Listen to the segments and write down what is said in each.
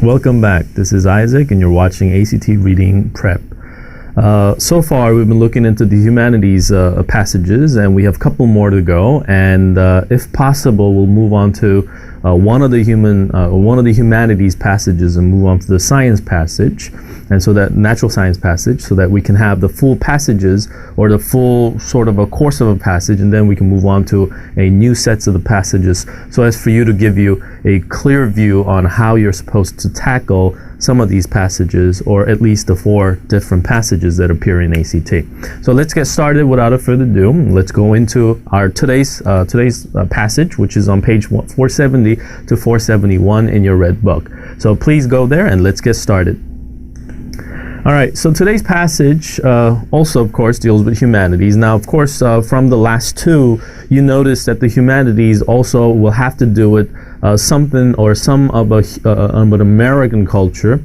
Welcome back. This is Isaac, and you're watching ACT Reading Prep. So far, we've been looking into the humanities passages, and we have a couple more to go. And if possible, we'll move on to one of the humanities passages and move on to the science passage, and so that natural science passage, so that we can have the full passages or the full sort of a course of a passage, and then we can move on to a new sets of the passages, so as for you to give you a clear view on how you're supposed to tackle some of these passages, or at least the 4 different passages that appear in ACT. So let's get started without further ado. Let's go into our today's passage, which is on page 470 to 471 in your red book. So please go there and let's get started. All right, so today's passage also, of course, deals with humanities. Now, of course, from the last 2, you notice that the humanities also will have to do with something or some of an American culture.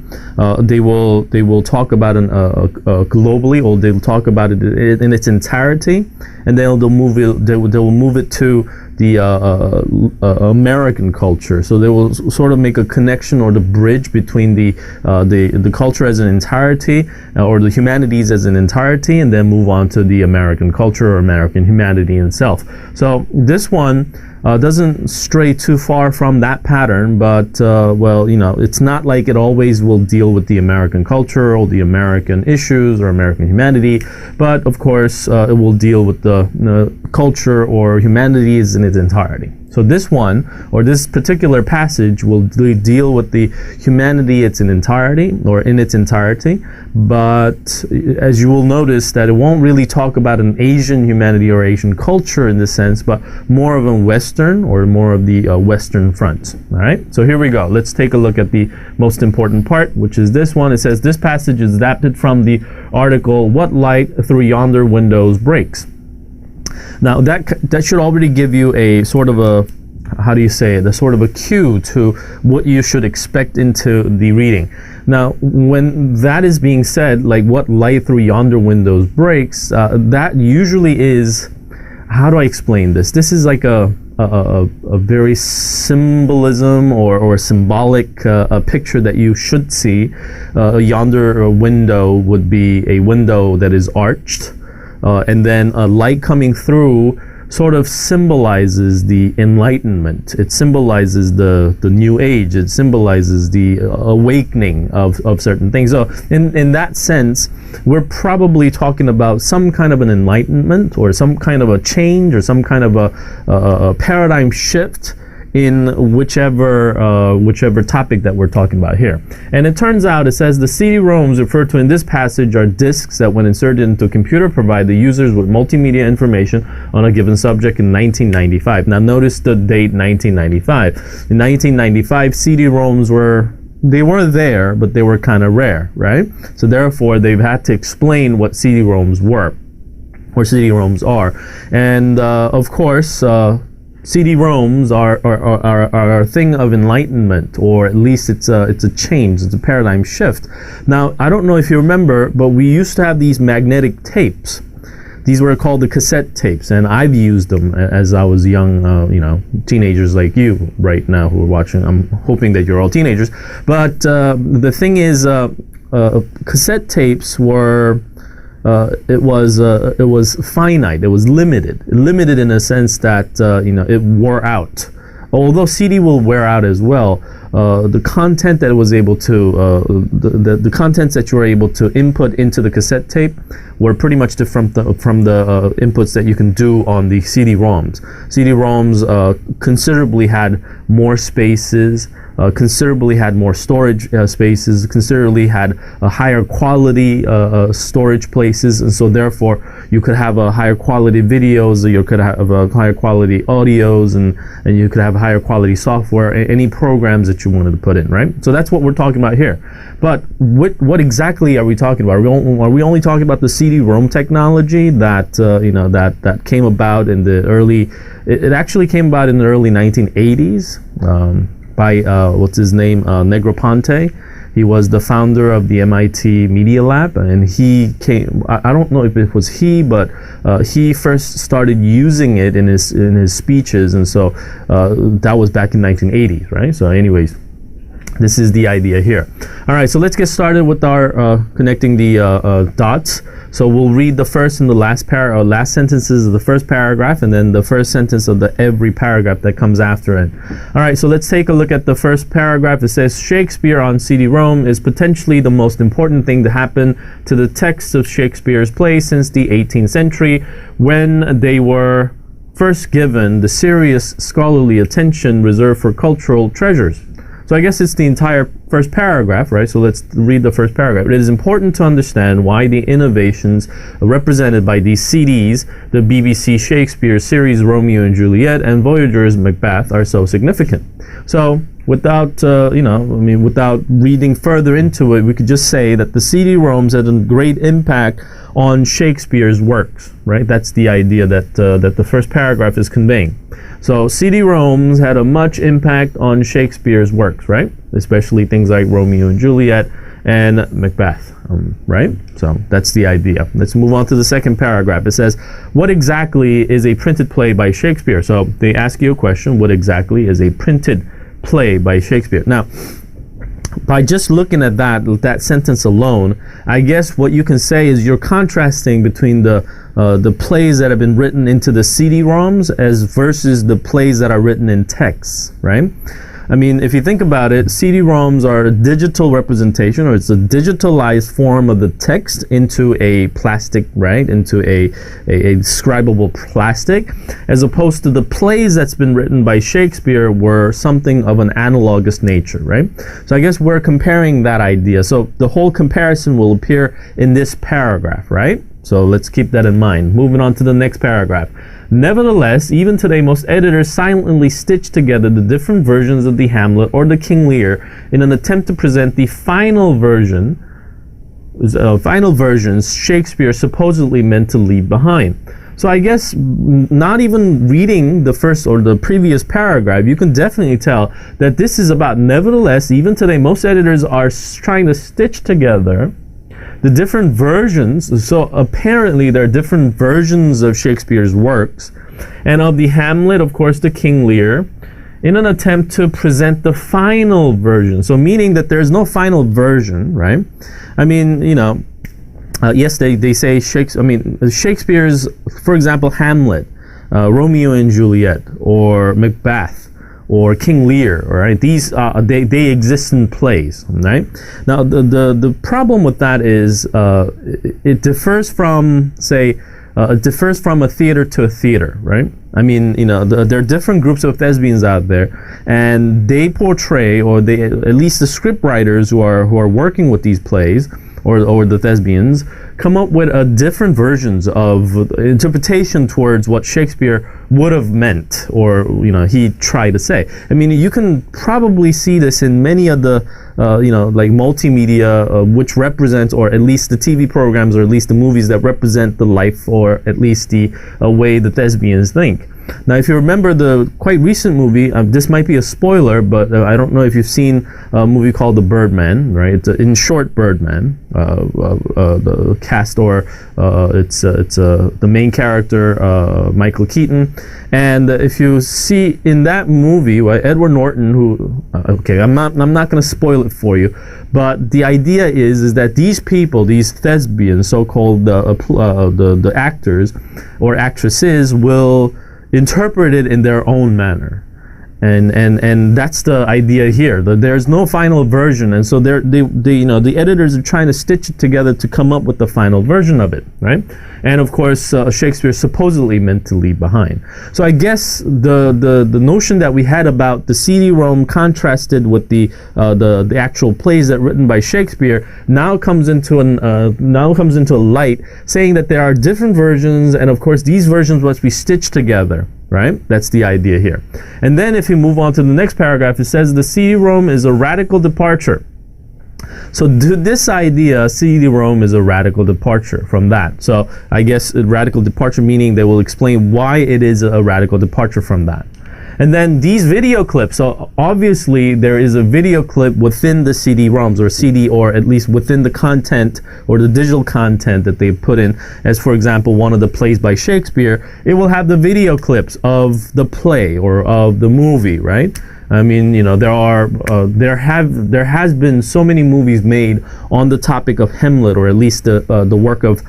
They will talk about it globally, or they'll talk about it in its entirety, and they'll move it to the American culture. So they will sort of make a connection or the bridge between the culture as an entirety, or the humanities as an entirety, and then move on to the American culture or American humanity itself. So this one doesn't stray too far from that pattern, but well, you know, it's not like it always will deal with the American culture or the American issues or American humanity, but of course it will deal with the culture or humanities in its entirety. So this one, or this particular passage, will deal with the humanity in its entirety, but as you will notice that it won't really talk about an Asian humanity or Asian culture in this sense, but more of a Western, or more of the Western front. All right, so here we go. Let's take a look at the most important part, which is this one. It says, this passage is adapted from the article, "What Light Through Yonder Windows Breaks." Now that should already give you a sort of a, how do you say it, the sort of a cue to what you should expect into the reading. Now, when that is being said, like "what light through yonder windows breaks," that usually is, how do I explain this? This is like a very symbolism or symbolic picture that you should see. Yonder window would be a window that is arched. And then a light coming through sort of symbolizes the enlightenment. It symbolizes the new age. It symbolizes the awakening of certain things. So in that sense, we're probably talking about some kind of an enlightenment, or some kind of a change, or some kind of a paradigm shift in whichever topic that we're talking about here. And it turns out, it says, the CD-ROMs referred to in this passage are disks that, when inserted into a computer, provide the users with multimedia information on a given subject in 1995. Now notice the date, 1995. In 1995, CD-ROMs were there, but they were kind of rare, right? So therefore, they've had to explain what CD-ROMs were, or CD-ROMs are. And of course, CD-ROMs are a thing of enlightenment, or at least it's a change, it's a paradigm shift. Now, I don't know if you remember, but we used to have these magnetic tapes. These were called the cassette tapes, and I've used them as I was young, teenagers like you right now who are watching. I'm hoping that you're all teenagers. But the thing is, cassette tapes were, it was finite. It was limited in a sense that it wore out. Although CD will wear out as well, the content that it was able to, the contents that you were able to input into the cassette tape were pretty much different from the inputs that you can do on the CD-ROMs. CD-ROMs considerably had more spaces, considerably had more storage spaces, considerably had a higher quality storage places, and so therefore you could have a higher quality videos, or you could have a higher quality audios, and you could have higher quality software, any programs that you wanted to put in, right? So that's what we're talking about here. But what exactly are we talking about? Are we only talking about the CD-ROM technology that that came about in the early? It actually came about in the early 1980s. By what's his name, Negroponte. He was the founder of the MIT Media Lab, and he came, I don't know if it was he, but he first started using it in his speeches, and so that was back in 1980, right? So anyways, This is the idea here. All right, so let's get started with our connecting the dots. So we'll read the first and the last last sentences of the first paragraph, and then the first sentence of every paragraph that comes after it. All right, so let's take a look at the first paragraph. It says, Shakespeare on CD-ROM is potentially the most important thing to happen to the text of Shakespeare's plays since the 18th century, when they were first given the serious scholarly attention reserved for cultural treasures. So I guess it's the entire first paragraph, right? So let's read the first paragraph. It is important to understand why the innovations represented by these CDs, the BBC Shakespeare series Romeo and Juliet and Voyager's Macbeth, are so significant. So without, without reading further into it, we could just say that the CD-ROMs had a great impact on Shakespeare's works, right? That's the idea that the first paragraph is conveying. So CD-ROMs had a much impact on Shakespeare's works, right? Especially things like Romeo and Juliet and Macbeth, right? So that's the idea. Let's move on to the second paragraph. It says, what exactly is a printed play by Shakespeare? So they ask you a question, what exactly is a printed play by Shakespeare? Now, by just looking at that sentence alone, I guess what you can say is you're contrasting between the plays that have been written into the CD-ROMs versus the plays that are written in text, right? I mean, if you think about it, CD-ROMs are a digital representation, or it's a digitalized form of the text into a plastic, right? Into a describable plastic, as opposed to the plays that's been written by Shakespeare were something of an analogous nature, right? So I guess we're comparing that idea. So the whole comparison will appear in this paragraph, right? So let's keep that in mind. Moving on to the next paragraph. Nevertheless, even today, most editors silently stitch together the different versions of the Hamlet or the King Lear in an attempt to present the final versions Shakespeare supposedly meant to leave behind. So I guess not even reading the first or the previous paragraph, you can definitely tell that this is about, nevertheless, even today, most editors are trying to stitch together the different versions. So apparently there are different versions of Shakespeare's works, and of the Hamlet, of course, the King Lear, in an attempt to present the final version. So meaning that there's no final version, right? I mean, yes, they say Shakespeare's, for example, Hamlet, Romeo and Juliet, or Macbeth, or King Lear, right? These they exist in plays, right? Now the problem with that is it differs from, say, it differs from a theater to a theater, right? I mean, there are different groups of thespians out there, and they portray, or they, at least the script writers who are working with these plays, or the thespians, come up with different versions of interpretation towards what Shakespeare would have meant, or he tried to say. I mean, you can probably see this in many of the like multimedia, which represents, or at least the TV programs, or at least the movies that represent the life, or at least the way the thespians think. Now, if you remember the quite recent movie, this might be a spoiler, but I don't know if you've seen a movie called The Birdman, right? In short, Birdman. The cast, or it's the main character, Michael Keaton. And if you see in that movie, right, Edward Norton, who, okay, I'm not going to spoil it for you, but the idea is that these people, these thespians, so-called the actors or actresses, will interpret it in their own manner, and that's the idea here. There's no final version, and so the editors are trying to stitch it together to come up with the final version of it, right? And of course, Shakespeare supposedly meant to leave behind. So I guess the notion that we had about the CD-ROM contrasted with the actual plays that written by Shakespeare now comes into light, saying that there are different versions, and of course these versions must be stitched together, right? That's the idea here. And then if you move on to the next paragraph, it says the CD-ROM is a radical departure. So this idea, CD-ROM is a radical departure from that. So I guess a radical departure meaning they will explain why it is a radical departure from that. And then these video clips, so obviously there is a video clip within the CD-ROMs, or CD, or at least within the content or the digital content that they put in. As for example, one of the plays by Shakespeare, it will have the video clips of the play or of the movie, right? I mean, there has been so many movies made on the topic of Hamlet, or at least the work of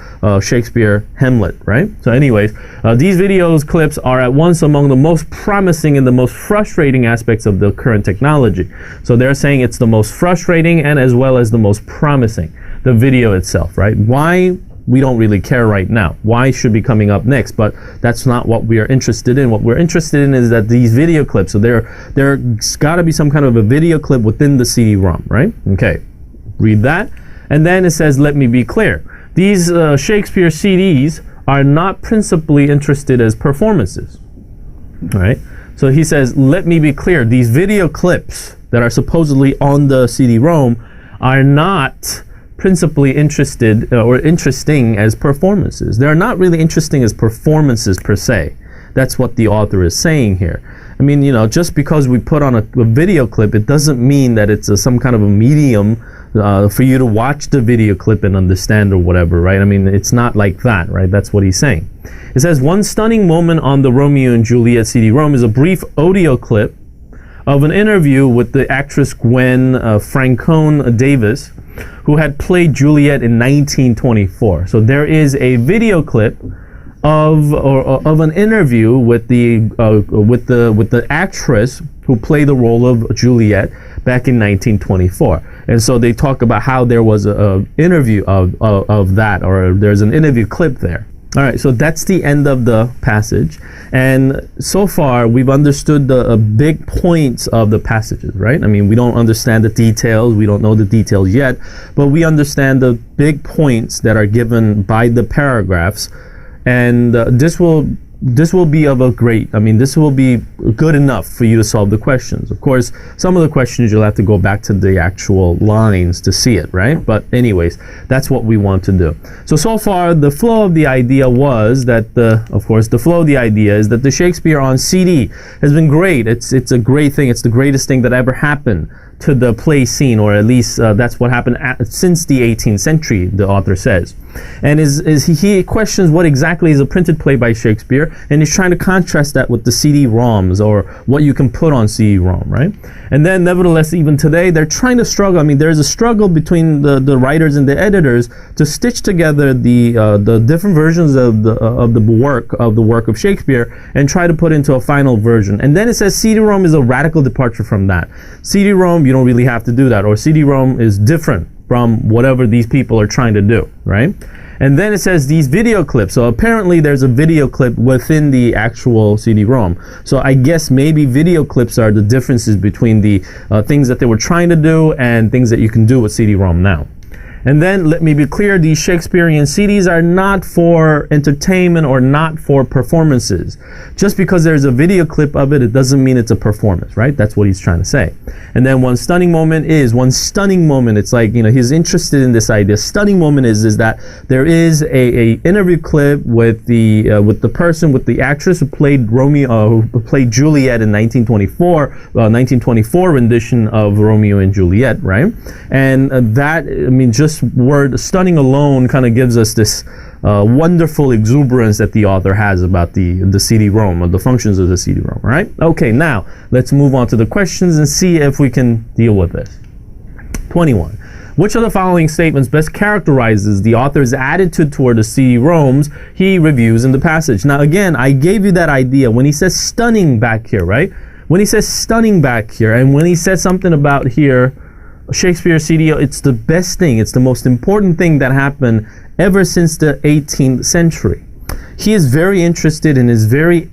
Shakespeare, Hamlet, right? So anyways, these videos clips are at once among the most promising and the most frustrating aspects of the current technology. So they're saying it's the most frustrating and as well as the most promising, the video itself, right? Why? We don't really care right now. Why should be coming up next? But that's not what we are interested in. What we're interested in is that these video clips, so there's got to be some kind of a video clip within the CD-ROM, right? Okay, read that. And then it says, let me be clear. These Shakespeare CDs are not principally interested as performances, all right? So he says, let me be clear. These video clips that are supposedly on the CD-ROM are not principally interested or interesting as performances. They're not really interesting as performances per se. That's what the author is saying here. I mean, just because we put on a video clip, it doesn't mean that it's some kind of a medium for you to watch the video clip and understand or whatever, right? I mean, it's not like that, right? That's what he's saying. It says, one stunning moment on the Romeo and Juliet CD-ROM is a brief audio clip of an interview with the actress Gwen Francone Davis, who had played Juliet in 1924. So there is a video clip of an interview with the actress who played the role of Juliet back in 1924. And so they talk about how there was a interview of that, or there's an interview clip there. All right, so that's the end of the passage. And so far, we've understood the big points of the passages, right? I mean, we don't understand the details. We don't know the details yet, but we understand the big points that are given by the paragraphs. And this will be of a great, this will be good enough for you to solve the questions. Of course, some of the questions you'll have to go back to the actual lines to see it, right? But anyways, that's what we want to do. So far, the flow of the idea was that the flow of the idea is that the Shakespeare on CD has been great. It's a great thing. It's the greatest thing that ever happened to the play scene, or at least that's what happened since the 18th century, the author says. And he questions what exactly is a printed play by Shakespeare, and he's trying to contrast that with the CD-ROMs, or what you can put on CD-ROM, right? And then nevertheless, even today, they're trying to struggle. I mean, there's a struggle between the writers and the editors to stitch together the different versions of the work of Shakespeare and try to put into a final version. And then it says CD-ROM is a radical departure from that. CD-ROM, you don't really have to do that, or CD-ROM is different from whatever these people are trying to do, right? And then it says these video clips. So apparently there's a video clip within the actual CD-ROM. So I guess maybe video clips are the differences between the things that they were trying to do and things that you can do with CD-ROM now. And then let me be clear, these Shakespearean CDs are not for entertainment or not for performances. Just because there's a video clip of it, it doesn't mean it's a performance, right? That's what he's trying to say. And then one stunning moment, it's like, he's interested in this idea. Stunning moment is that there is a interview clip with the actress who played who played Juliet in 1924 rendition of Romeo and Juliet, right? And just word stunning alone kind of gives us this wonderful exuberance that the author has about the CD-ROM, or the functions of the CD-ROM, right? Okay, now let's move on to the questions and see if we can deal with this. 21. Which of the following statements best characterizes the author's attitude toward the CD-ROMs he reviews in the passage? Now again, I gave you that idea when he says stunning back here, right? When he says stunning back here, and when he says something about here, Shakespeare CD, it's the best thing, it's the most important thing that happened ever since the 18th century. He is very interested and he's very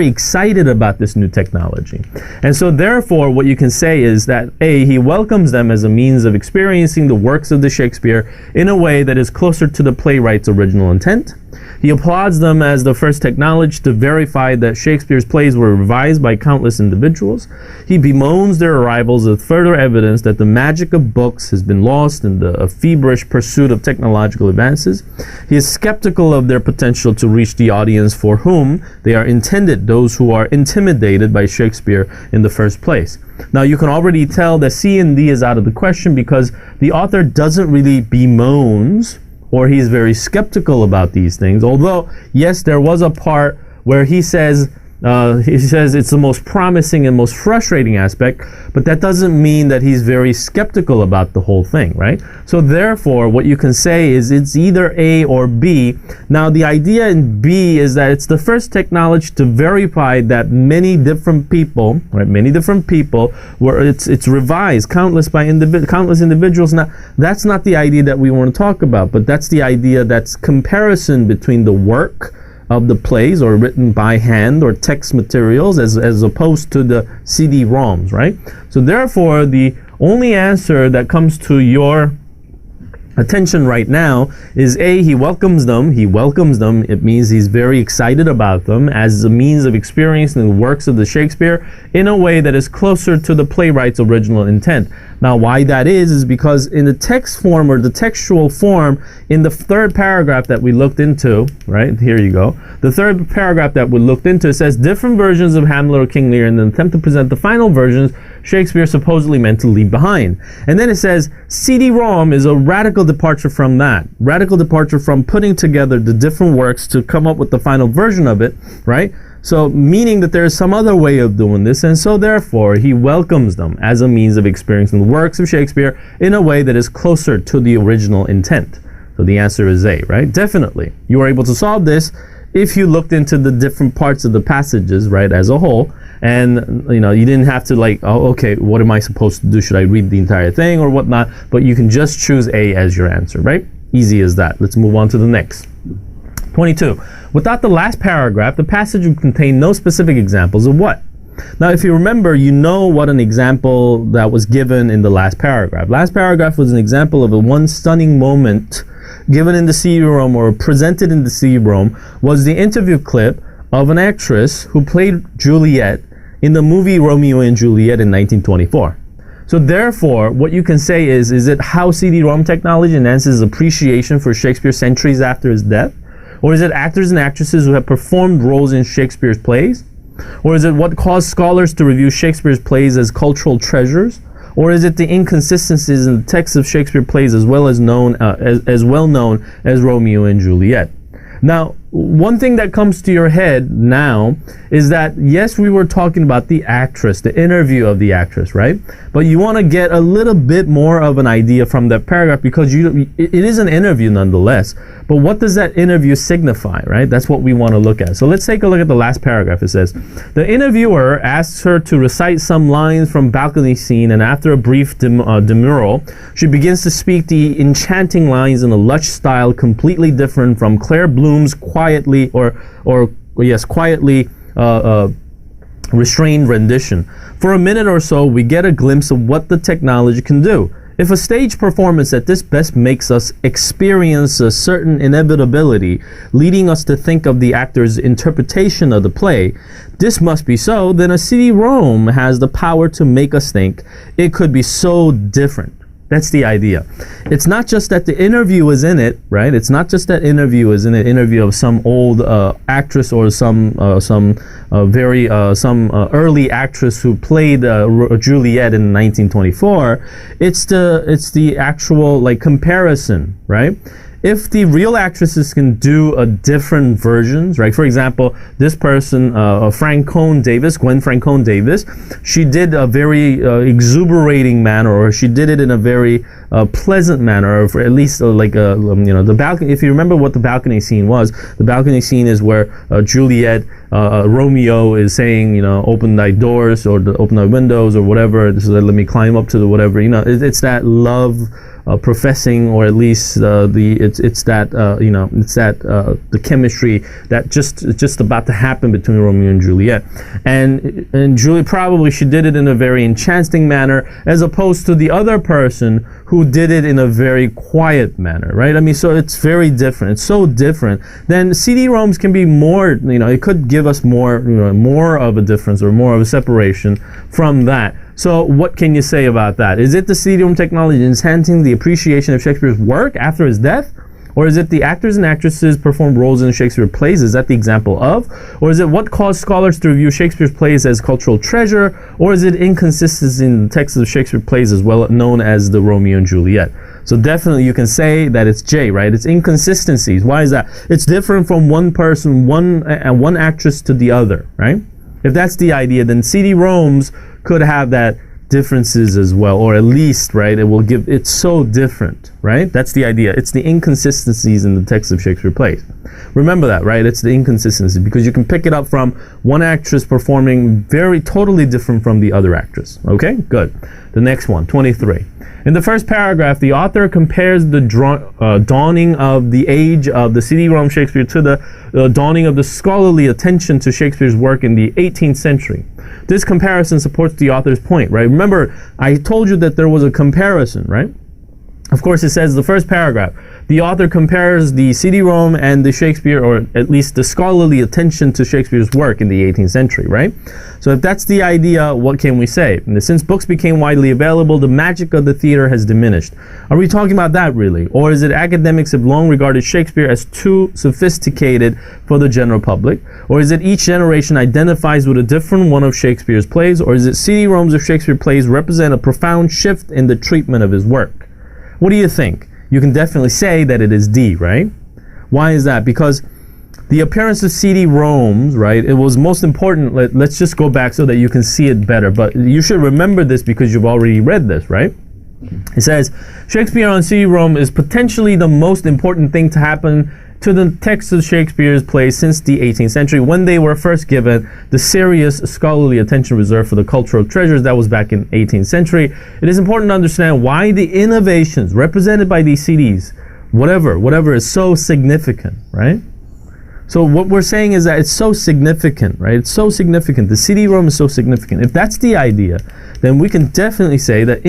excited about this new technology. And so therefore, what you can say is that he welcomes them as a means of experiencing the works of the Shakespeare in a way that is closer to the playwright's original intent. He applauds them as the first technology to verify that Shakespeare's plays were revised by countless individuals. He bemoans their arrivals as further evidence that the magic of books has been lost in the feverish pursuit of technological advances. He is skeptical of their potential to reach the audience for whom they are intended, those who are intimidated by Shakespeare in the first place. Now you can already tell that C and D is out of the question, because the author doesn't really bemoans, or he's very skeptical about these things. Although, yes, there was a part where he says He says it's the most promising and most frustrating aspect, but that doesn't mean that he's very skeptical about the whole thing, right? So therefore, what you can say is it's either A or B. Now, the idea in B is that it's the first technology to verify that many different people, right? Many different people, where it's revised countless individuals. Now, that's not the idea that we want to talk about, but that's the idea that's comparison between the work of the plays or written by hand or text materials as opposed to the CD-ROMs, right? So therefore, the only answer that comes to your attention right now is A, he welcomes them. He welcomes them. It means he's very excited about them as a means of experiencing the works of the Shakespeare in a way that is closer to the playwright's original intent. Now, why that is because in the text form or the textual form, in the third paragraph that we looked into, right, here you go, the third paragraph that we looked into, it says different versions of Hamlet or King Lear in an attempt to present the final versions Shakespeare supposedly meant to leave behind. And then it says CD-ROM is a radical departure from that. Radical departure from putting together the different works to come up with the final version of it, right? So meaning that there is some other way of doing this, and so therefore he welcomes them as a means of experiencing the works of Shakespeare in a way that is closer to the original intent. So the answer is A, right? Definitely. You were able to solve this if you looked into the different parts of the passages, right, as a whole, and you didn't have to like, oh, okay, what am I supposed to do? Should I read the entire thing or whatnot? But you can just choose A as your answer, right? Easy as that. Let's move on to the next. 22. Without the last paragraph, the passage would contain no specific examples of what? Now, if you remember, you know what an example that was given in the last paragraph. Last paragraph was an example of a one stunning moment given in the CD-ROM or presented in the CD-ROM was the interview clip of an actress who played Juliet in the movie Romeo and Juliet in 1924. So therefore, what you can say is it how CD-ROM technology enhances appreciation for Shakespeare centuries after his death? Or is it actors and actresses who have performed roles in Shakespeare's plays? Or is it what caused scholars to review Shakespeare's plays as cultural treasures? Or is it the inconsistencies in the text of Shakespeare plays as well known as Romeo and Juliet? Now, one thing that comes to your head now is that, yes, we were talking about the actress, the interview of the actress, right? But you want to get a little bit more of an idea from that paragraph because it is an interview nonetheless. But what does that interview signify, right? That's what we want to look at. So let's take a look at the last paragraph. It says, the interviewer asks her to recite some lines from balcony scene, and after a brief demurral, she begins to speak the enchanting lines in a lush style completely different from Claire Bloom's quietly restrained rendition. For a minute or so, we get a glimpse of what the technology can do. If a stage performance at this best makes us experience a certain inevitability, leading us to think of the actor's interpretation of the play, this must be so, then a CD-ROM has the power to make us think it could be so different. That's the idea. It's not just that the interview is in it, right? It's not just that interview is in an interview of some old actress or some early actress who played Juliet in 1924. It's the actual like comparison, right? If the real actresses can do different versions, right? For example, this person, Gwen Francone Davis, she did a very exuberating manner, or she did it in a very pleasant manner, or for at least the balcony. If you remember what the balcony scene was, the balcony scene is where Juliet, Romeo is saying, open thy doors or open thy windows or whatever, so that let me climb up to the whatever. It's that love. Professing, or at least the chemistry that just about to happen between Romeo and Juliet, and Juliet probably she did it in a very enchanting manner as opposed to the other person who did it in a very quiet manner, right? I mean, so it's very different. It's so different. Then CD-ROMs can be more, it could give us more of a difference or more of a separation from that. So what can you say about that? Is it the CD-ROM technology enhancing the appreciation of Shakespeare's work after his death? Or is it the actors and actresses performed roles in Shakespeare plays? Is that the example of? Or is it what caused scholars to review Shakespeare's plays as cultural treasure? Or is it inconsistency in the text of Shakespeare plays as well known as the Romeo and Juliet? So definitely you can say that it's J, right? It's inconsistencies. Why is that? It's different from one person, one actress to the other, right? If that's the idea, then CD-ROMs could have that differences as well, or at least, right, it's so different, right? That's the idea. It's the inconsistencies in the text of Shakespeare plays. Remember that, right? It's the inconsistency, because you can pick it up from one actress performing totally different from the other actress. Okay, good. The next one, 23. In the first paragraph, the author compares the dawning of the age of the CD-ROM Shakespeare to the dawning of the scholarly attention to Shakespeare's work in the 18th century. This comparison supports the author's point, right? Remember, I told you that there was a comparison, right? Of course, it says the first paragraph, the author compares the CD-ROM and the Shakespeare, or at least the scholarly attention to Shakespeare's work in the 18th century, right? So if that's the idea, what can we say? And since books became widely available, the magic of the theater has diminished. Are we talking about that really? Or is it academics have long regarded Shakespeare as too sophisticated for the general public? Or is it each generation identifies with a different one of Shakespeare's plays? Or is it CD-ROMs of Shakespeare plays represent a profound shift in the treatment of his work? What do you think? You can definitely say that it is D, right? Why is that? Because the appearance of CD-ROMs, right, it was most important. Let's just go back so that you can see it better. But you should remember this because you've already read this, right? It says, Shakespeare on CD-ROM is potentially the most important thing to happen to the text of Shakespeare's plays since the 18th century, when they were first given the serious scholarly attention reserved for the cultural treasures. That was back in 18th century. It is important to understand why the innovations represented by these CDs, whatever is so significant, right? So what we're saying is that it's so significant, right? It's so significant. The CD-ROM is so significant. If that's the idea, then we can definitely say that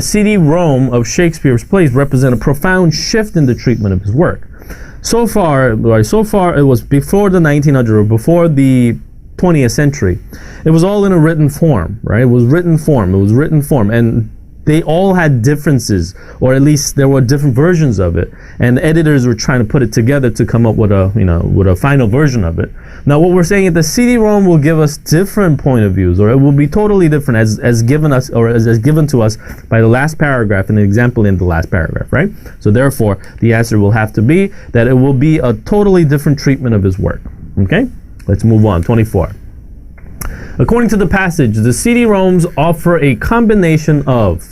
CD-ROM of Shakespeare's plays represent a profound shift in the treatment of his work. So far it was before the 1900s, or before the 20th century. It was all in a written form, right? It was written form, and they all had differences, or at least there were different versions of it, and editors were trying to put it together to come up with a final version of it. Now, what we're saying is the CD-ROM will give us different point of views, or it will be totally different as given to us by the last paragraph, an example in the last paragraph, right? So therefore, the answer will have to be that it will be a totally different treatment of his work. Okay, let's move on. 24. According to the passage, the CD-ROMs offer a combination of.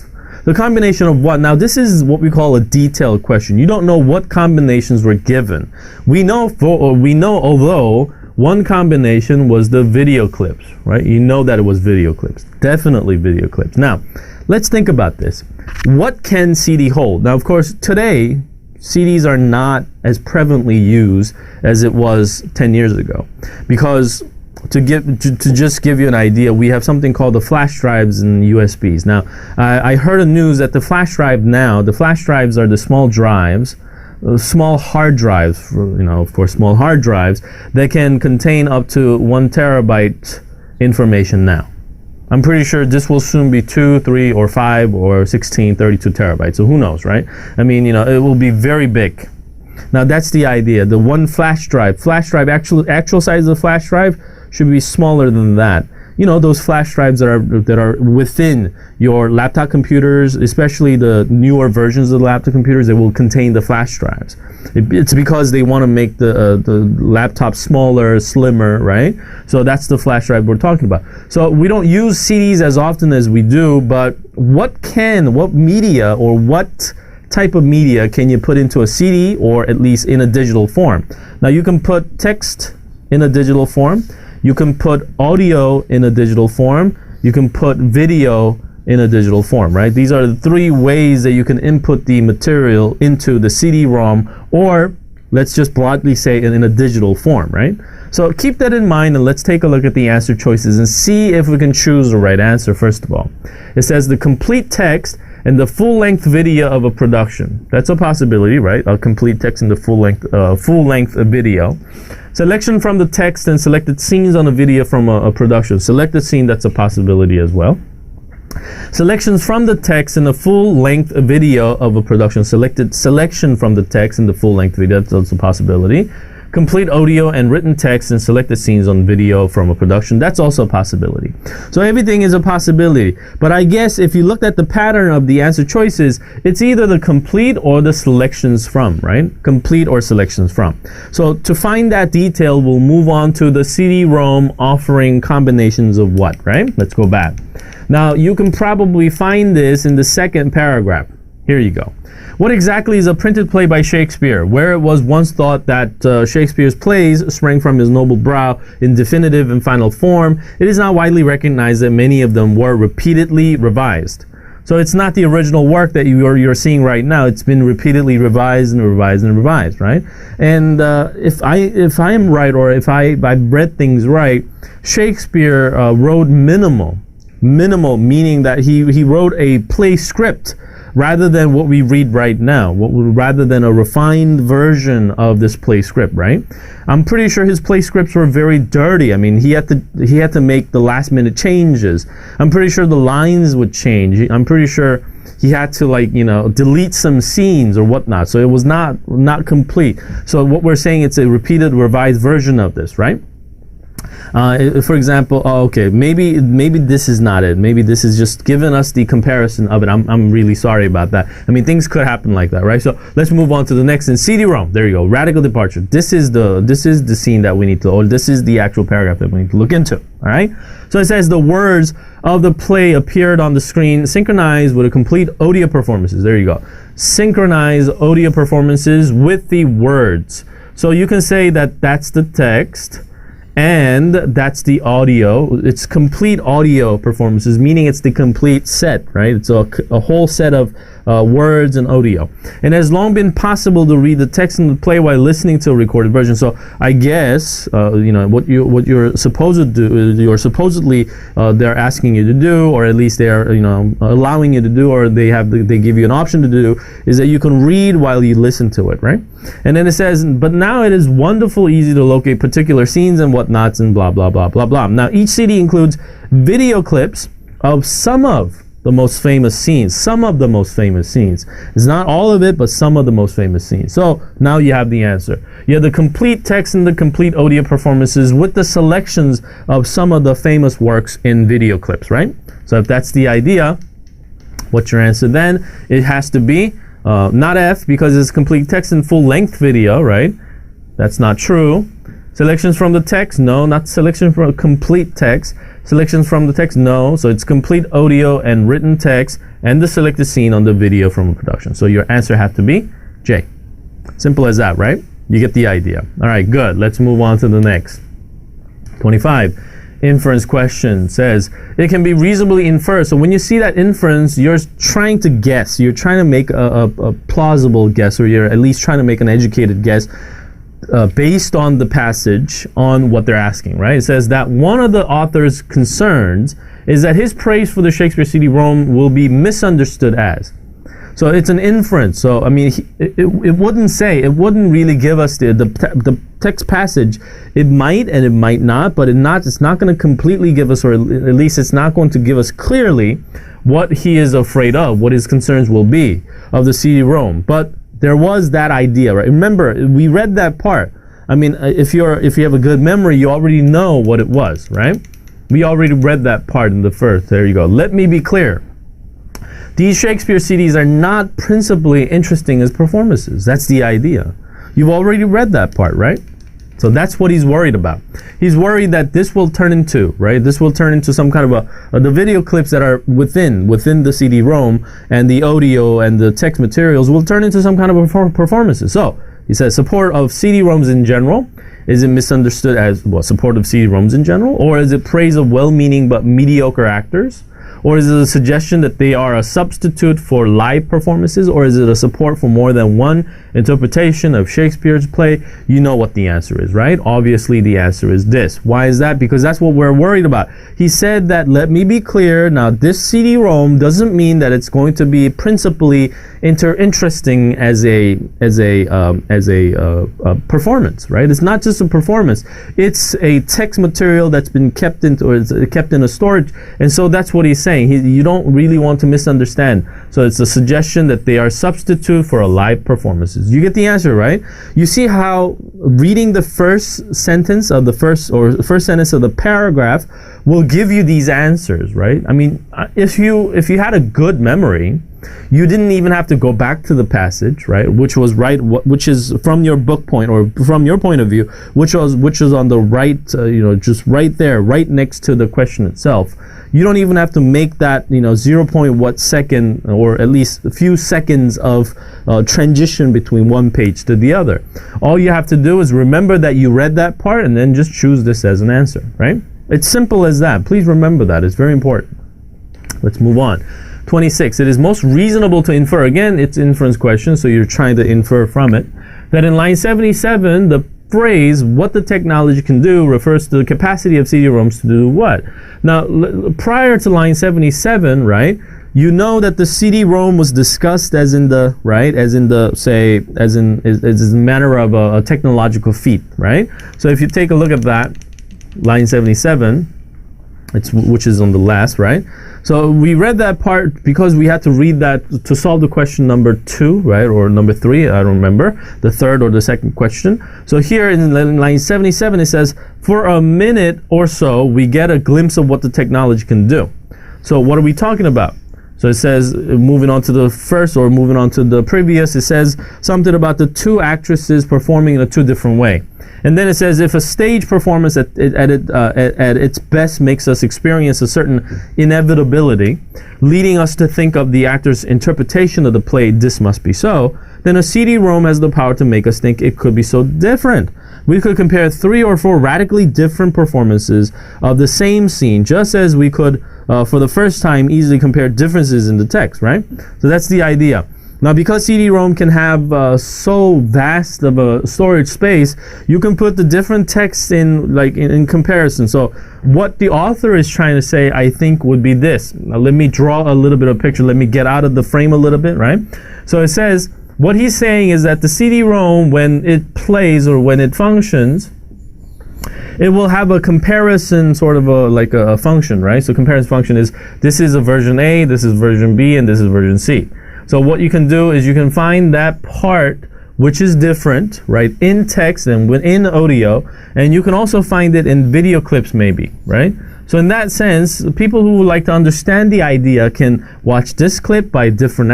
The combination of what? Now, this is what we call a detailed question. You don't know what combinations were given. We know, although one combination was the video clips, right? You know that it was video clips. Definitely video clips. Now, let's think about this. What can CD hold? Now, of course, today, CDs are not as prevalently used as it was 10 years ago, because to just give you an idea, we have something called the flash drives and USBs. Now, I heard a news that the flash drives are the small drives, small hard drives, of course, small hard drives that can contain up to 1 terabyte information now. I'm pretty sure this will soon be 2, 3, or 5, or 16, 32 terabytes. So who knows, right? I mean, it will be very big. Now, that's the idea. The one flash drive, actual size of the flash drive should be smaller than that. Those flash drives that are within your laptop computers, especially the newer versions of the laptop computers, that will contain the flash drives. It's because they want to make the laptop smaller, slimmer, right? So that's the flash drive we're talking about. So we don't use CDs as often as we do, but what media, or what type of media can you put into a CD, or at least in a digital form? Now, you can put text in a digital form. You can put audio in a digital form. You can put video in a digital form, right? These are the 3 ways that you can input the material into the CD-ROM, or let's just broadly say in a digital form, right? So keep that in mind, and let's take a look at the answer choices and see if we can choose the right answer. First of all, it says the complete text and the full-length video of a production. That's a possibility, right? A complete text and the full-length video. Selection from the text and selected scenes on a video from a production. Selected scene, that's a possibility as well. Selections from the text and the full-length video of a production. Selection from the text and the full-length video, that's also a possibility. complete audio and written text and selected scenes on video from a production. That's also a possibility. So everything is a possibility. But I guess if you looked at the pattern of the answer choices, it's either the complete or the selections from, right? Complete or selections from. So to find that detail, we'll move on to the CD-ROM offering combinations of what, right? Let's go back. Now, you can probably find this in the second paragraph. Here you go. What exactly is a printed play by Shakespeare? Where it was once thought that Shakespeare's plays sprang from his noble brow in definitive and final form, it is now widely recognized that many of them were repeatedly revised. So it's not the original work that you're seeing right now. It's been repeatedly revised and revised and revised, right? And if I am right, or if I've read things right, Shakespeare wrote minimal, meaning that he wrote a play script rather than what we read right now, rather than a refined version of this play script, right? I'm pretty sure his play scripts were very dirty. I mean, he had to make the last minute changes. I'm pretty sure the lines would change. I'm pretty sure he had to delete some scenes or whatnot. So it was not complete. So what we're saying, it's a repeated, revised version of this, right? For example, maybe this is not it. Maybe this is just giving us the comparison of it. I'm really sorry about that. I mean, things could happen like that, right? So let's move on to the next. In CD-ROM, there you go. Radical departure. This is the scene that we need to, or this is the actual paragraph that we need to look into. All right. So it says the words of the play appeared on the screen, synchronized with a complete audio performances. There you go. Synchronize audio performances with the words. So you can say that that's the text, and that's the audio. It's complete audio performances, meaning it's the complete set, right? It's a whole set of words and audio. And it has long been possible to read the text in the play while listening to a recorded version. So I guess what you're supposed to do, you're supposedly they're asking you to do, or at least they are allowing you to do, or they give you an option to do, is that you can read while you listen to it, right? And then it says, but now it is wonderful easy to locate particular scenes and whatnots and blah blah blah blah blah. Now each CD includes video clips of some of the most famous scenes. Some of the most famous scenes. It's not all of it, but some of the most famous scenes. So now you have the answer. You have the complete text and the complete audio performances with the selections of some of the famous works in video clips, right? So if that's the idea, what's your answer then? It has to be not F, because it's complete text and full length video, right? That's not true. Selections from the text? No, not selection from complete text. Selections from the text? No. So it's complete audio and written text and the selected scene on the video from a production. So your answer had to be J. Simple as that, right? You get the idea. All right, good. Let's move on to the next. 25. Inference question says, it can be reasonably inferred. So when you see that inference, you're trying to guess. You're trying to make a plausible guess, or you're at least trying to make an educated guess based on the passage, on what they're asking, right? It says that one of the author's concerns is that his praise for the Shakespeare CD-ROM will be misunderstood as. So it's an inference. So I mean, it wouldn't really give us the text passage. It might and it might not, but it's not going to completely give us, or at least it's not going to give us clearly what he is afraid of, what his concerns will be of the CD-ROM. But there was that idea, right? Remember, we read that part. I mean, if you have a good memory, you already know what it was, right? We already read that part in the first. There you go. Let me be clear. These Shakespeare CDs are not principally interesting as performances. That's the idea. You've already read that part, right? So that's what he's worried about. He's worried that this will turn into, right? This will turn into some kind of the video clips that are within the CD-ROM, and the audio and the text materials will turn into some kind of performances. So he says, support of CD-ROMs in general. Is it misunderstood as support of CD-ROMs in general? Or is it praise of well-meaning but mediocre actors? Or is it a suggestion that they are a substitute for live performances? Or is it a support for more than one interpretation of Shakespeare's play? You know what the answer is, right? Obviously, the answer is this. Why is that? Because that's what we're worried about. He said that, let me be clear, now this CD-ROM doesn't mean that it's going to be principally interesting as a performance, right? It's not just a performance. It's a text material that's been kept in a storage. And so that's what he's saying. saying. You don't really want to misunderstand. So it's a suggestion that they are substitute for a live performances. You get the answer, right? You see how reading the first sentence of the first sentence of the paragraph will give you these answers, right? I mean, if you had a good memory, you didn't even have to go back to the passage, right? Which is from your book point, or from your point of view, which was on the right, just right there, right next to the question itself. You don't even have to make that, 0. What second, or at least a few seconds of transition between one page to the other. All you have to do is remember that you read that part and then just choose this as an answer, right? It's simple as that. Please remember that. It's very important. Let's move on. 26. It is most reasonable to infer, again, it's inference question, so you're trying to infer from it, that in line 77, the phrase, what the technology can do, refers to the capacity of CD-ROMs to do what? Now, prior to line 77, right, you know that the CD-ROM was discussed as in the manner of a technological feat, right? So if you take a look at that, line 77, which is on the last, right? So we read that part because we had to read that to solve the question number 2, right? Or number 3, I don't remember, the third or the second question. So here in line 77, it says, for a minute or so, we get a glimpse of what the technology can do. So what are we talking about? So it says, moving on to the first, or moving on to the previous, it says something about the two actresses performing in a 2 different way. And then it says, if a stage performance at its best makes us experience a certain inevitability, leading us to think of the actor's interpretation of the play, this must be so, then a CD-ROM has the power to make us think it could be so different. We could compare 3 or 4 radically different performances of the same scene, just as we could, for the first time, easily compare differences in the text, right? So that's the idea. Now, because CD-ROM can have so vast of a storage space, you can put the different texts in comparison. So what the author is trying to say, I think, would be this. Now, let me draw a little bit of a picture. Let me get out of the frame a little bit, right? So it says, what he's saying is that the CD-ROM, when it plays or when it functions, it will have a comparison sort of a function, right? So comparison function is, this is a version A, this is version B, and this is version C. So what you can do is you can find that part which is different, right, in text and in audio, and you can also find it in video clips maybe, right? So in that sense, people who would like to understand the idea can watch this clip by different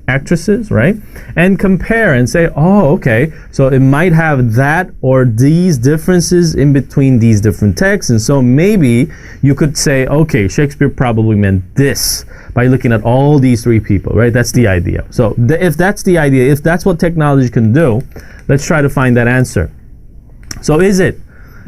actresses, right? And compare and say, oh, okay, so it might have that or these differences in between these different texts. And so maybe you could say, okay, Shakespeare probably meant this by looking at all these 3 people, right? That's the idea. So if that's the idea, if that's what technology can do, let's try to find that answer. So is it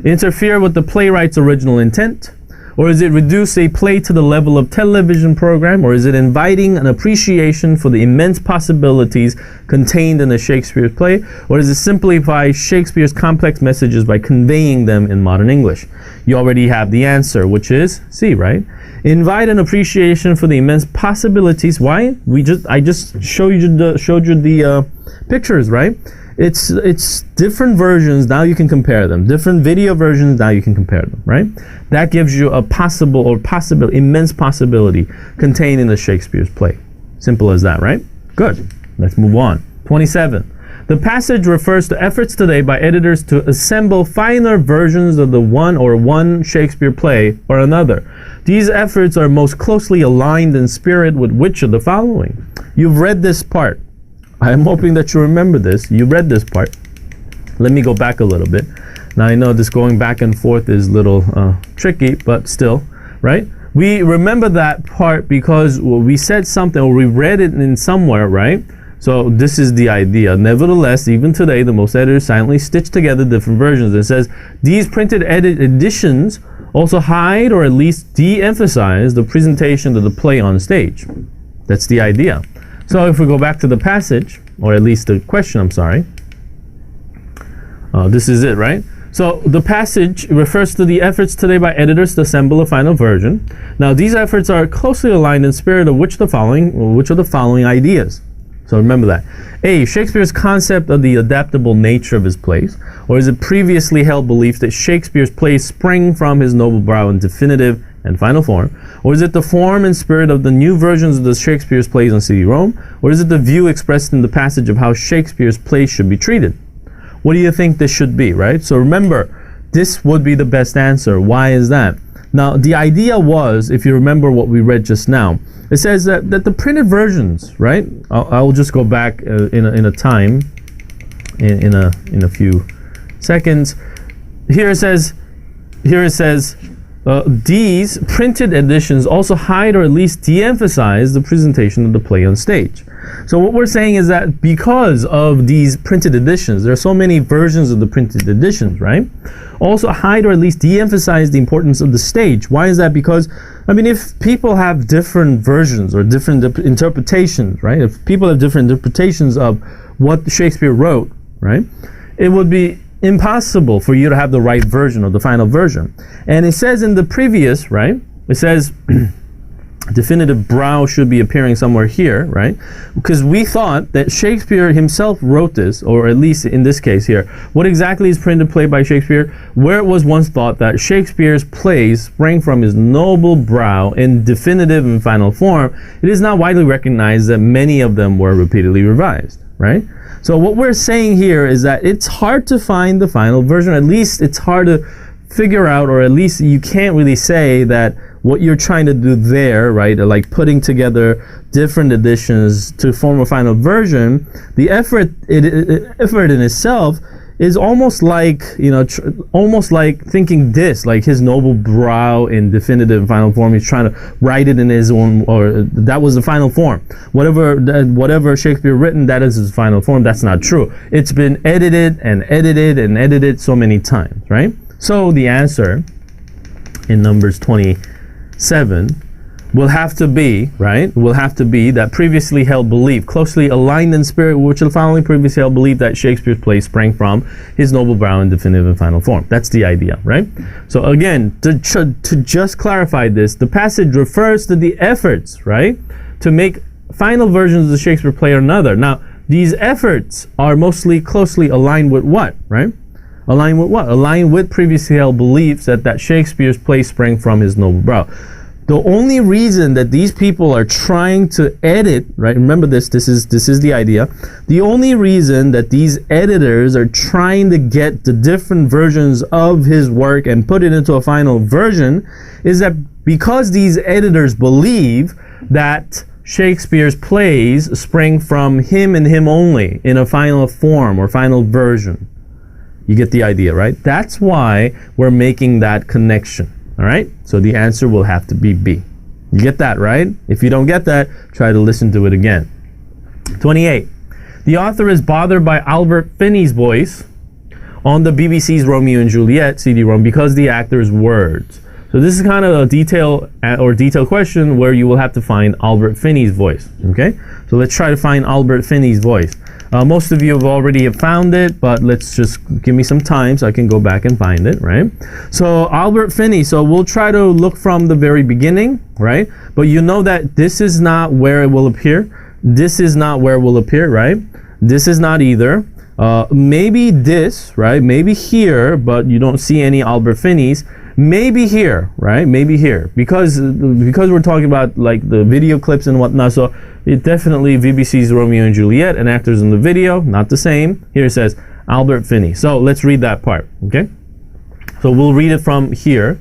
interfere with the playwright's original intent? Or is it reduce a play to the level of television program? Or is it inviting an appreciation for the immense possibilities contained in a Shakespeare play? Or is it simplify Shakespeare's complex messages by conveying them in modern English? You already have the answer, which is C, right? Invite an appreciation for the immense possibilities. Why? I just showed you the pictures, right? It's different versions, now you can compare them. Different video versions, now you can compare them, right? That gives you a immense possibility contained in the Shakespeare's play. Simple as that, right? Good. Let's move on. 27. The passage refers to efforts today by editors to assemble finer versions of the one Shakespeare play or another. These efforts are most closely aligned in spirit with which of the following? You've read this part. I'm hoping that you remember this. You read this part. Let me go back a little bit. Now I know this going back and forth is a little tricky, but still, right? We remember that part because we said something or we read it in somewhere, right? So this is the idea. Nevertheless, even today, the most editors silently stitch together different versions. It says, these printed editions also hide or at least de-emphasize the presentation of the play on stage. That's the idea. So if we go back to the passage, or at least the question, I'm sorry. This is it, right? So the passage refers to the efforts today by editors to assemble a final version. Now these efforts are closely aligned in spirit of which of the following ideas. So remember that. A, Shakespeare's concept of the adaptable nature of his plays, or is it previously held belief that Shakespeare's plays spring from his noble brow and definitive and final form? Or is it the form and spirit of the new versions of the Shakespeare's plays on CD-ROM? Or is it the view expressed in the passage of how Shakespeare's plays should be treated? What do you think this should be, right? So remember, this would be the best answer. Why is that? Now, the idea was, if you remember what we read just now, it says that the printed versions, right? I'll just go back in a time, in a few seconds. Here it says, these printed editions also hide or at least de-emphasize the presentation of the play on stage. So what we're saying is that because of these printed editions, there are so many versions of the printed editions, right? Also hide or at least de-emphasize the importance of the stage. Why is that? Because, I mean, if people have different versions or different interpretations, right? If people have different interpretations of what Shakespeare wrote, right? It would be impossible for you to have the right version or the final version. And it says in the previous, right? It says definitive brow should be appearing somewhere here, right? Because we thought that Shakespeare himself wrote this, or at least in this case here. What exactly is printed play by Shakespeare? Where it was once thought that Shakespeare's plays sprang from his noble brow in definitive and final form, it is now widely recognized that many of them were repeatedly revised, right? So what we're saying here is that it's hard to find the final version. At least it's hard to figure out, or at least you can't really say that what you're trying to do there, right, like putting together different editions to form a final version, the effort in itself is almost like, you know, almost like thinking this, like his noble brow in definitive and final form. He's trying to write it in his own, or that was the final form. Whatever Shakespeare written, that is his final form. That's not true. It's been edited and edited and edited so many times, right? So the answer in Numbers 27 will have to be, right, will have to be that previously held belief, closely aligned in spirit, which the following previously held belief that Shakespeare's play sprang from his noble brow in definitive and final form. That's the idea, right? So again, to just clarify this, the passage refers to the efforts, right, to make final versions of the Shakespeare play or another. Now, these efforts are mostly closely aligned with what, right? Aligned with what? Aligned with previously held beliefs that Shakespeare's play sprang from his noble brow. The only reason that these people are trying to edit, right? Remember this is the idea. The only reason that these editors are trying to get the different versions of his work and put it into a final version is that because these editors believe that Shakespeare's plays sprang from him and him only in a final form or final version. You get the idea, right? That's why we're making that connection. All right, so the answer will have to be B. You get that, right? If you don't get that, try to listen to it again. 28. The author is bothered by Albert Finney's voice on the BBC's Romeo and Juliet CD-ROM because the actor's words. So this is kind of a detailed question where you will have to find Albert Finney's voice. Okay, so let's try to find Albert Finney's voice. Most of you have already found it, but let's just give me some time so I can go back and find it, right? So Albert Finney, so we'll try to look from the very beginning, right? But you know that this is not where it will appear. This is not where it will appear, right? This is not either. Maybe this, right? Maybe here, but you don't see any Albert Finneys. Maybe here, right? Maybe here, because we're talking about like the video clips and whatnot. So it definitely BBC's Romeo and Juliet and actors in the video, not the same. Here it says Albert Finney. So let's read that part, okay? So we'll read it from here.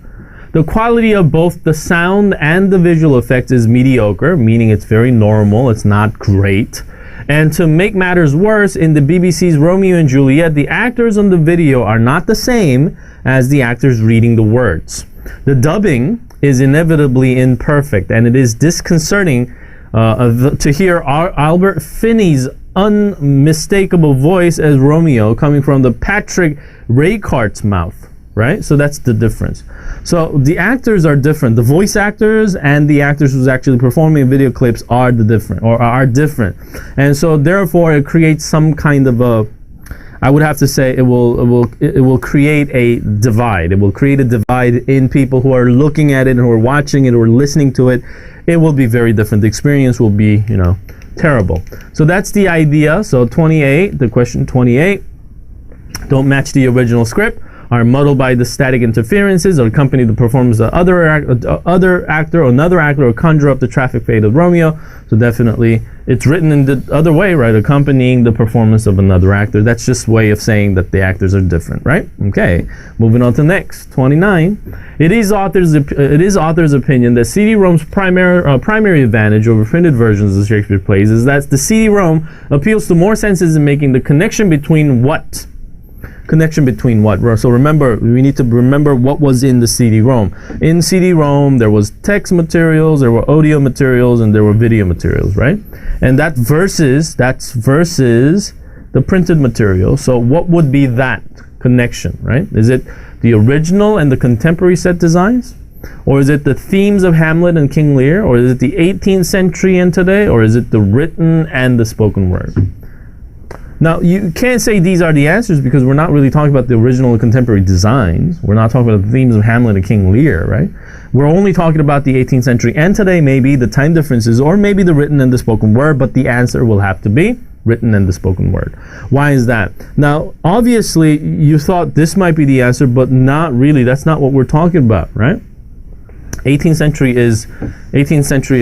The quality of both the sound and the visual effects is mediocre, meaning it's very normal. It's not great. And to make matters worse, in the BBC's Romeo and Juliet, the actors on the video are not the same as the actors reading the words. The dubbing is inevitably imperfect, and it is disconcerting to hear Albert Finney's unmistakable voice as Romeo coming from the Patrick Raycart's mouth, right? So that's the difference. So the actors are different. The voice actors and the actors who's actually performing video clips are different. And so therefore it creates some kind of a, I would have to say it will create a divide. It will create a divide in people who are looking at it and who are watching it or listening to it. It will be very different. The experience will be, you know, terrible. So that's the idea. So 28, the question 28, don't match the original script. are muddled by the static interferences or accompany the performance of other actor or another actor or conjure up the traffic fade of Romeo. So definitely it's written in the other way, right? Accompanying the performance of another actor. That's just a way of saying that the actors are different, right? Okay, moving on to next, 29. It is author's opinion that CD-ROM's primary advantage over printed versions of Shakespeare plays is that the CD-ROM appeals to more senses in making the connection between what? Connection between what? So remember, we need to remember what was in the CD-ROM. In CD-ROM, there was text materials, there were audio materials, and there were video materials, right? And that's versus the printed material. So what would be that connection, right? Is it the original and the contemporary set designs? Or is it the themes of Hamlet and King Lear? Or is it the 18th century and today? Or is it the written and the spoken word? Now, you can't say these are the answers because we're not really talking about the original and contemporary designs. We're not talking about the themes of Hamlet and King Lear, right? We're only talking about the 18th century and today, maybe the time differences, or maybe the written and the spoken word, but the answer will have to be written and the spoken word. Why is that? Now, obviously, you thought this might be the answer, but not really. That's not what we're talking about, right? 18th century is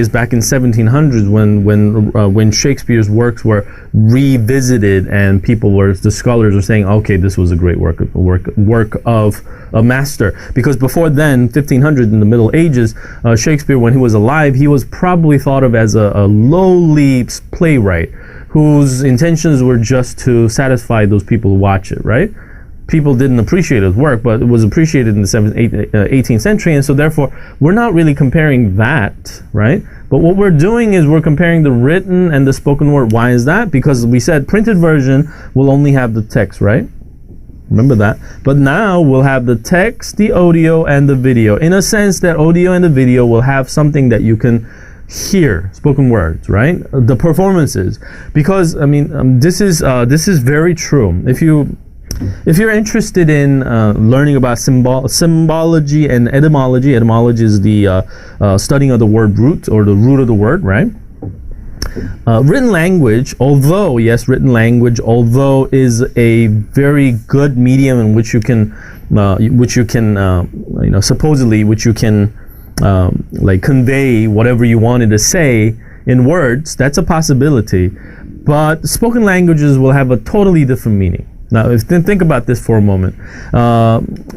back in 1700s when Shakespeare's works were revisited and the scholars were saying, okay, this was a great work of a master. Because before then, 1500s in the Middle Ages, Shakespeare, when he was alive, he was probably thought of as a lowly playwright whose intentions were just to satisfy those people who watch it, right? People didn't appreciate his work, but it was appreciated in the 18th century, and so therefore we're not really comparing that, right? But what we're doing is we're comparing the written and the spoken word. Why is that? Because we said printed version will only have the text, right? Remember that. But now we'll have the text, the audio, and the video. In a sense, that audio and the video will have something that you can hear, spoken words, right? The performances, because I mean, this is very true. If you're interested in learning about symbology and etymology, etymology is the studying of the word root or the root of the word, right? Written language, although is a very good medium in which you can convey whatever you wanted to say in words. That's a possibility, but spoken languages will have a totally different meaning. Now, think about this for a moment.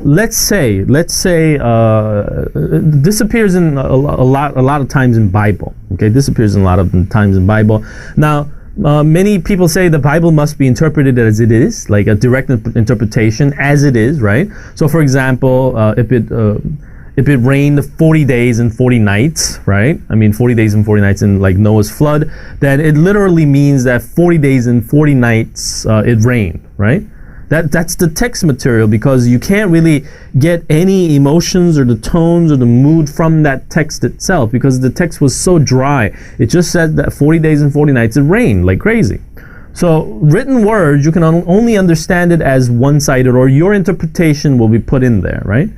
Let's say this appears in a lot of times in Bible. Okay, this appears in a lot of times in Bible. Now, many people say the Bible must be interpreted as it is, like a direct interpretation as it is, right? So, for example, if it rained 40 days and 40 nights, right? I mean, 40 days and 40 nights in like Noah's flood, then it literally means that 40 days and 40 nights it rained, right? That's the text material, because you can't really get any emotions or the tones or the mood from that text itself, because the text was so dry. It just said that 40 days and 40 nights it rained like crazy. So written words, you can only understand it as one-sided, or your interpretation will be put in there, right?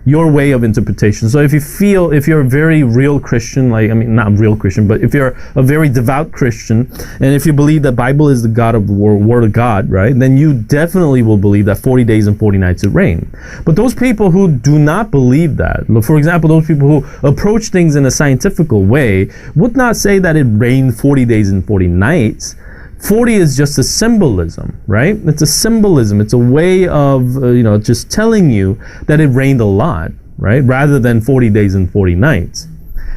Your way of interpretation. So if you're a very real Christian, not real Christian, but if you're a very devout Christian, and if you believe that Bible is the God of the Word of God, right, then you definitely will believe that 40 days and 40 nights it rained. But those people who do not believe that, for example, those people who approach things in a scientific way, would not say that it rained 40 days and 40 nights. 40 is just a symbolism, right? It's a symbolism. It's a way of, just telling you that it rained a lot, right? Rather than 40 days and 40 nights.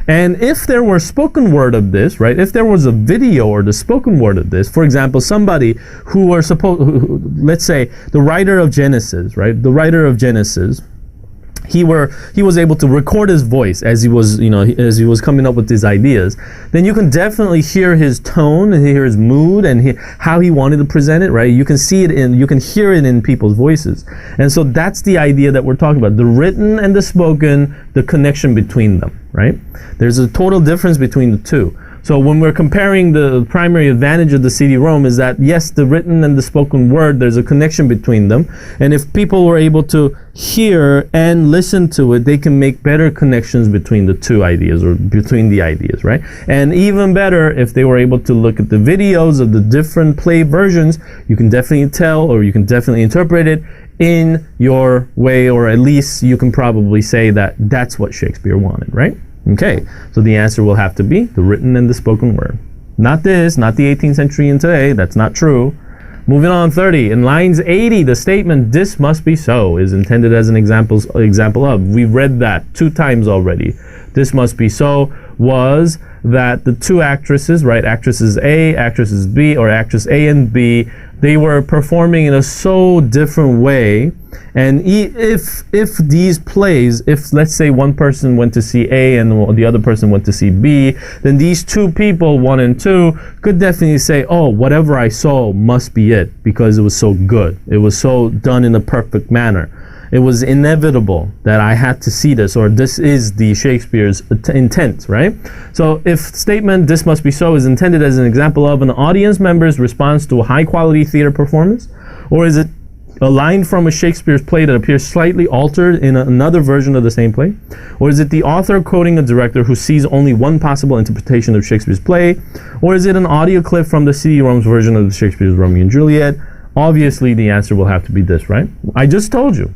And if there were spoken word of this, right? If there was a video or the spoken word of this, for example, somebody let's say the writer of Genesis, right? The writer of Genesis, he was able to record his voice as he was coming up with his ideas, then you can definitely hear his tone and hear his mood and how he wanted to present it, right? You can hear it in people's voices. And so that's the idea that we're talking about. The written and the spoken, the connection between them, right? There's a total difference between the two. So when we're comparing, the primary advantage of the CD-ROM is that, yes, the written and the spoken word, there's a connection between them. And if people were able to hear and listen to it, they can make better connections between the two ideas, or between the ideas, right? And even better, if they were able to look at the videos of the different play versions, you can definitely tell, or you can definitely interpret it in your way, or at least you can probably say that that's what Shakespeare wanted, right? Okay, so the answer will have to be the written and the spoken word. Not this, not the 18th century and today. That's not true. Moving on, 30. In lines 80, the statement, "this must be so," is intended as an example of. We've read that 2 times already. "This must be so" was that the 2 actresses, right, actresses A, actresses B, or actress A and B, they were performing in a so different way. And if these plays, if let's say one person went to see A and the other person went to see B, then these 2 people, 1 and 2, could definitely say, oh, whatever I saw must be it, because it was so good. It was so done in a perfect manner. It was inevitable that I had to see this, or this is the Shakespeare's intent, right? So if statement, "this must be so," is intended as an example of an audience member's response to a high quality theater performance, or is it a line from a Shakespeare's play that appears slightly altered in another version of the same play? Or is it the author quoting a director who sees only one possible interpretation of Shakespeare's play? Or is it an audio clip from the CD-ROM's version of Shakespeare's Romeo and Juliet? Obviously, the answer will have to be this, right? I just told you.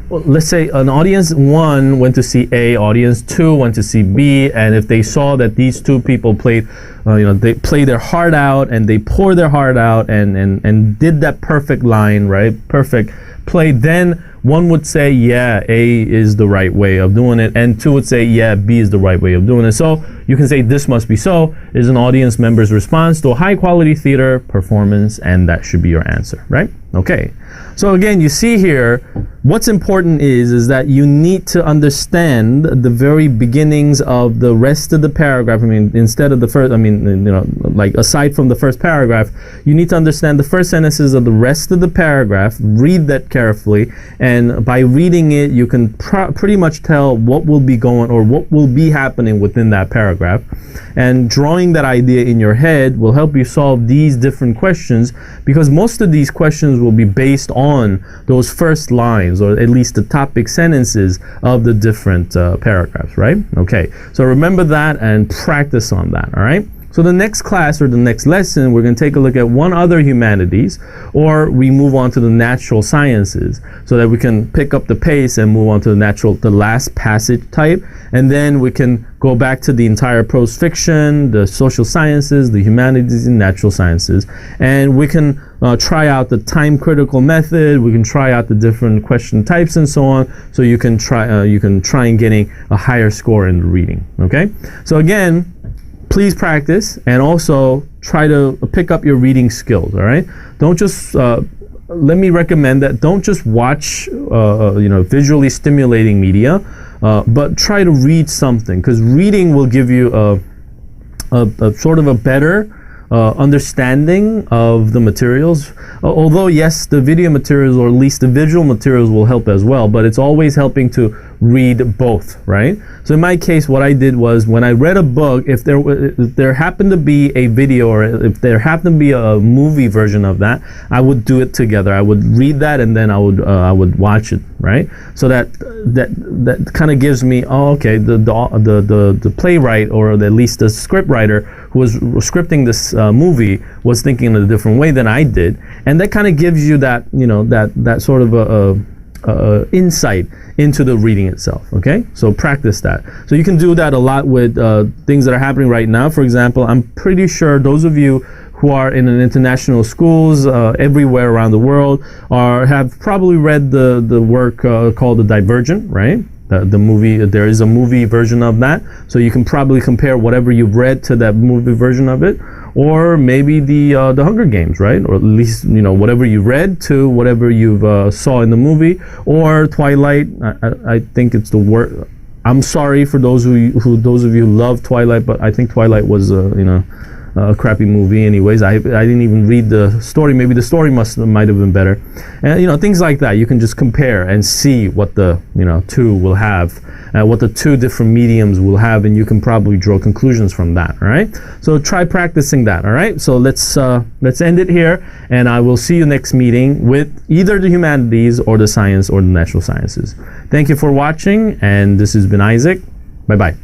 Well, let's say an audience 1 went to see A, audience 2 went to see B, and if they saw that these 2 people played, they played their heart out, and they poured their heart out, and did that perfect line, right? Perfect play, then one would say, yeah, A is the right way of doing it, and 2 would say, yeah, B is the right way of doing it. So you can say "this must be so" is an audience member's response to a high quality theater performance, and that should be your answer, right? Okay. So again, you see here, what's important is that you need to understand the very beginnings of the rest of the paragraph. I mean, instead of the first, like aside from the first paragraph, you need to understand the first sentences of the rest of the paragraph, read that carefully, and by reading it, you can pretty much tell what will be going, or what will be happening within that paragraph. And drawing that idea in your head will help you solve these different questions, because most of these questions will be based on those first lines, or at least the topic sentences of the different paragraphs, right? Okay, so remember that and practice on that, all right? So the next class, or the next lesson, we're going to take a look at one other humanities, or we move on to the natural sciences, so that we can pick up the pace and move on to the last passage type, and then we can go back to the entire prose fiction, the social sciences, the humanities, and natural sciences, and we can try out the time critical method. We can try out the different question types and so on, so you can try and getting a higher score in the reading. Okay, so again, please practice, and also try to pick up your reading skills, all right? Don't just, let me recommend that, don't just watch, visually stimulating media, but try to read something, because reading will give you a sort of a better understanding of the materials. Although, yes, the video materials, or at least the visual materials, will help as well, but it's always helping to read both, right? So in my case, what I did was, when I read a book, if there happened to be a video, or if there happened to be a movie version of that, I would do it together. I would read that, and then I would watch it, right? So that kind of gives me, the playwright, or at least the script writer who was scripting this movie was thinking in a different way than I did, and that kind of gives you that, that sort of a insight into the reading itself. Okay, so practice that. So you can do that a lot with things that are happening right now. For example, I'm pretty sure those of you who are in an international schools everywhere around the world have probably read the work called The Divergent, right? The movie, there is a movie version of that, so you can probably compare whatever you've read to that movie version of it, or maybe the Hunger Games, right? Or at least, whatever you read to whatever you've saw in the movie, or Twilight. I think it's the word. I'm sorry for those of you who love Twilight, but I think Twilight was a crappy movie anyways. I didn't even read the story. Maybe the story might have been better. And things like that. You can just compare and see what the two will have, what the two different mediums will have, and you can probably draw conclusions from that. All right. So try practicing that. All right. So let's end it here, and I will see you next meeting with either the humanities or the science or the natural sciences. Thank you for watching, and this has been Isaac. Bye bye.